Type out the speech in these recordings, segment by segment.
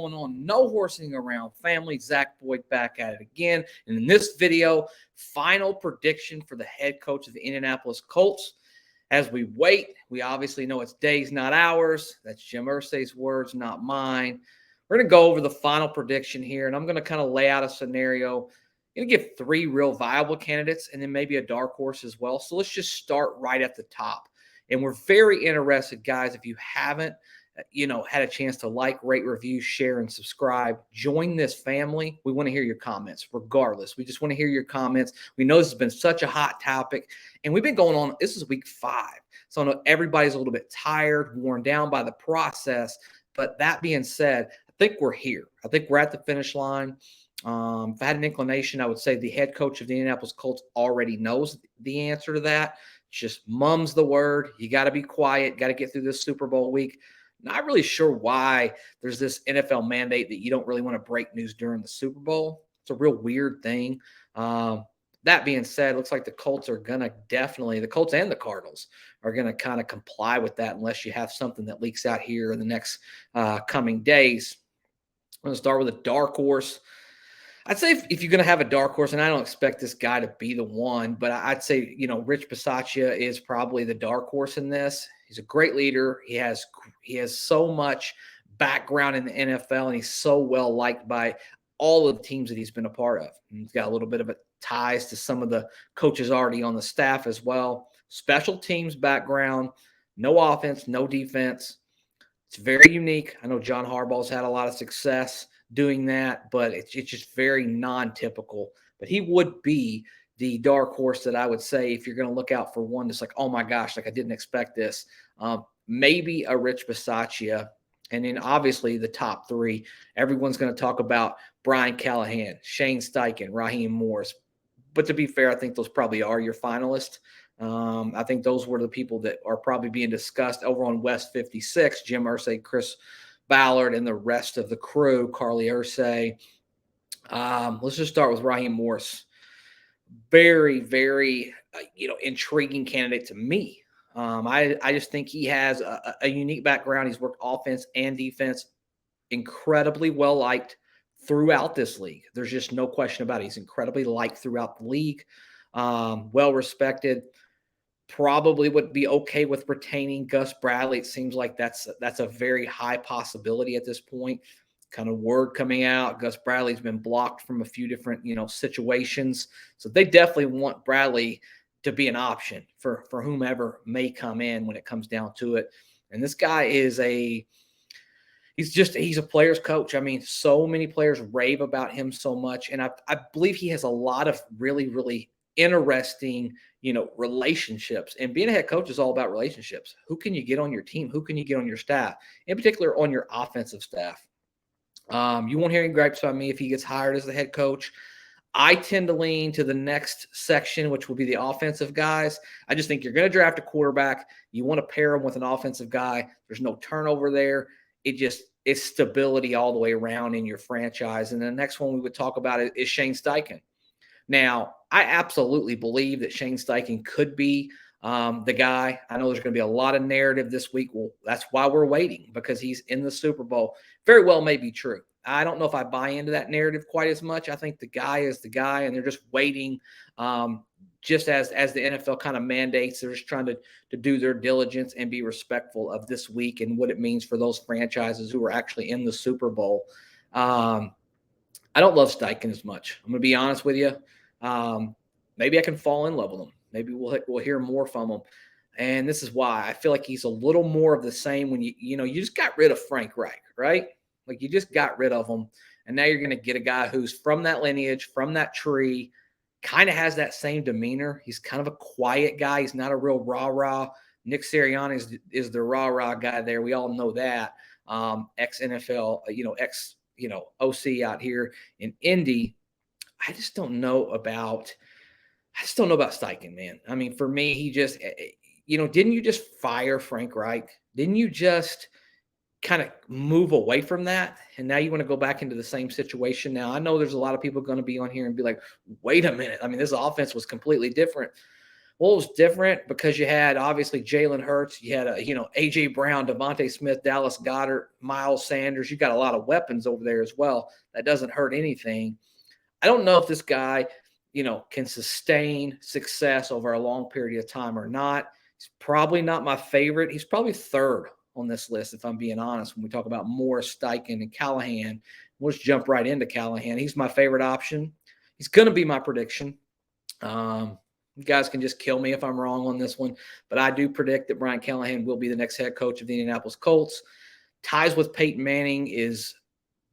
going on? No horsing around, family. Zach Boyd back at it again. And in this video, final prediction for the head coach of the Indianapolis Colts. As we wait, we obviously know it's days, not hours. That's Jim Irsay's words, not mine. We're going to go over the final prediction here, and I'm going to kind of lay out a scenario. I'm going to give 3 real viable candidates and then maybe a dark horse as well. So let's just start right at the top. And we're very interested, guys, if you haven't, had a chance to like, rate, review, share, and subscribe, join this family. We want to hear your comments regardless. We just want to hear your comments. We know this has been such a hot topic, and we've been going on. This is week 5. So I know everybody's a little bit tired, worn down by the process. But that being said, I think we're here. I think we're at the finish line. If I had an inclination, I would say the head coach of the Indianapolis Colts already knows the answer to that. Just mum's the word. You got to be quiet. Got to get through this Super Bowl week. Not really sure why there's this NFL mandate that you don't really want to break news during the Super Bowl. It's a real weird thing. That being said, looks like the Colts are going to definitely, the Colts and the Cardinals are going to kind of comply with that unless you have something that leaks out here in the next coming days. I'm going to start with a dark horse. I'd say if you're going to have a dark horse, and I don't expect this guy to be the one, but I'd say, Rich Bisaccia is probably the dark horse in this. He's a great leader. He has so much background in the NFL, and he's so well liked by all of the teams that he's been a part of. And he's got a little bit of ties to some of the coaches already on the staff as well. Special teams background, no offense, no defense. It's very unique. I know John Harbaugh's had a lot of success doing that, but it's just very non-typical. But he would be the dark horse that I would say if you're going to look out for one that's like, oh my gosh, like I didn't expect this. Maybe a Rich Bisaccia. And then obviously the top 3, everyone's going to talk about Brian Callahan, Shane Steichen, Raheem Morris. But to be fair, I think those probably are your finalists. I think those were the people that are probably being discussed over on West 56, Jim Irsay, Chris Ballard, and the rest of the crew, Carly Irsay. Let's just start with Raheem Morris. Very, very, intriguing candidate to me. I just think he has a unique background. He's worked offense and defense, incredibly well liked throughout this league. There's just no question about it. He's incredibly liked throughout the league, well respected. Probably would be okay with retaining Gus Bradley. It seems like that's a very high possibility at this point. Kind of word coming out, Gus Bradley's been blocked from a few different, situations. So they definitely want Bradley to be an option for whomever may come in when it comes down to it. And this guy is he's a player's coach. I mean, so many players rave about him so much. And I believe he has a lot of really, really interesting, relationships. And being a head coach is all about relationships. Who can you get on your team? Who can you get on your staff? In particular, on your offensive staff. You won't hear any gripes about me if he gets hired as the head coach. I tend to lean to the next section, which will be the offensive guys. I just think you're going to draft a quarterback. You want to pair him with an offensive guy. There's no turnover there. It's stability all the way around in your franchise. And the next one we would talk about is Shane Steichen. Now, I absolutely believe that Shane Steichen could be the guy. I know there's going to be a lot of narrative this week. Well, that's why we're waiting, because he's in the Super Bowl. Very well may be true. I don't know if I buy into that narrative quite as much. I think the guy is the guy, and they're just waiting just as the NFL kind of mandates. They're just trying to do their diligence and be respectful of this week and what it means for those franchises who are actually in the Super Bowl. I don't love Steichen as much. I'm going to be honest with you. Maybe I can fall in love with him. Maybe we'll hear more from him. And this is why I feel like he's a little more of the same when you just got rid of Frank Reich, right? Like you just got rid of him. And now you're going to get a guy who's from that lineage, from that tree, kind of has that same demeanor. He's kind of a quiet guy. He's not a real rah-rah. Nick Sirianni is the rah-rah guy there. We all know that. Ex-NFL, OC out here in Indy. I just don't know about Steichen, man. I mean, for me, he just, didn't you just fire Frank Reich? Didn't you just kind of move away from that? And now you want to go back into the same situation. Now, I know there's a lot of people going to be on here and be like, wait a minute. I mean, this offense was completely different. Well, it was different because you had obviously Jalen Hurts, you had A.J. Brown, Devontae Smith, Dallas Goedert, Miles Sanders. You got a lot of weapons over there as well. That doesn't hurt anything. I don't know if this guy, can sustain success over a long period of time or not. He's probably not my favorite. He's probably third on this list, if I'm being honest, when we talk about Morris, Steichen, and Callahan. We'll just jump right into Callahan. He's my favorite option. He's going to be my prediction. You guys can just kill me if I'm wrong on this one, but I do predict that Brian Callahan will be the next head coach of the Indianapolis Colts. Ties with Peyton Manning is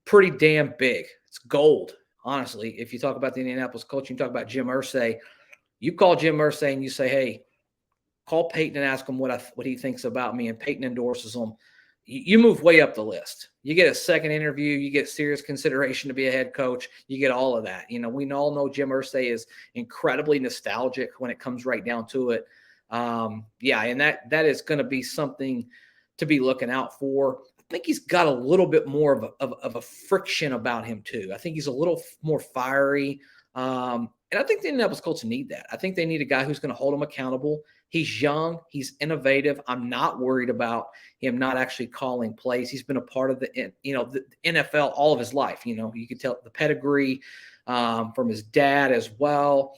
pretty damn big. It's gold, honestly. If you talk about the Indianapolis Colts, you talk about Jim Irsay. You call Jim Irsay and you say, hey, call Peyton and ask him what he thinks about me, and Peyton endorses him. You move way up the list. You get a second interview. You get serious consideration to be a head coach. You get all of that. We all know Jim Irsay is incredibly nostalgic when it comes right down to it. And that is going to be something to be looking out for. I think he's got a little bit more of a friction about him too. I think he's a little more fiery. And I think the Indianapolis Colts need that. I think they need a guy who's going to hold them accountable. He's young. He's innovative. I'm not worried about him not actually calling plays. He's been a part of the NFL all of his life. You can tell the pedigree from his dad as well.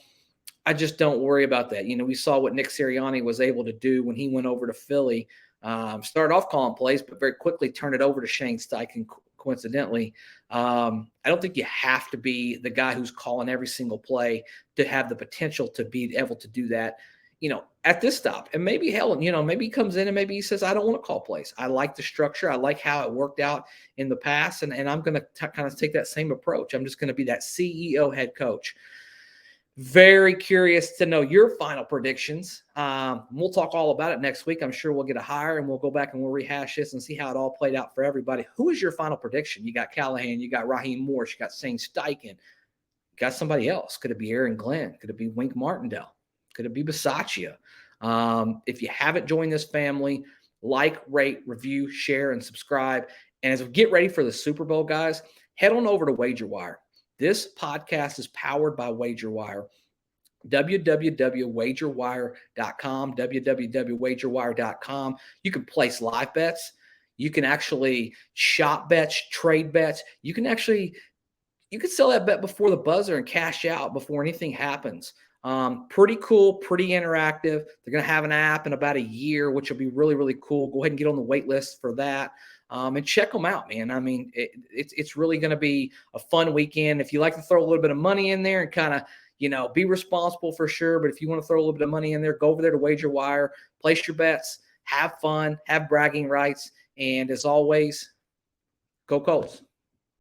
I just don't worry about that. We saw what Nick Sirianni was able to do when he went over to Philly. Started off calling plays, but very quickly turned it over to Shane Steichen, coincidentally. I don't think you have to be the guy who's calling every single play to have the potential to be able to do that, at this stop. And maybe maybe he comes in and maybe he says, I don't want to call plays. I like the structure. I like how it worked out in the past. And I'm going to kind of take that same approach. I'm just going to be that CEO head coach. Very curious to know your final predictions. We'll talk all about it next week. I'm sure we'll get a hire and we'll go back and we'll rehash this and see how it all played out for everybody. Who is your final prediction? You got Callahan, you got Raheem Morris, you got Shane Steichen, you got somebody else. Could it be Aaron Glenn? Could it be Wink Martindale? Could it be Bisaccia? If you haven't joined this family, like, rate, review, share, and subscribe. And as we get ready for the Super Bowl, guys, head on over to WagerWire. This podcast is powered by WagerWire. www.wagerwire.com, www.wagerwire.com. You can place live bets. You can actually shop bets, trade bets. You can sell that bet before the buzzer and cash out before anything happens. Pretty cool, pretty interactive. They're going to have an app in about a year, which will be really, really cool. Go ahead and get on the wait list for that. And check them out, man. I mean, it's really going to be a fun weekend. If you like to throw a little bit of money in there and kind of, be responsible for sure. But if you want to throw a little bit of money in there, go over there to WagerWire, place your bets, have fun, have bragging rights. And as always, go Colts.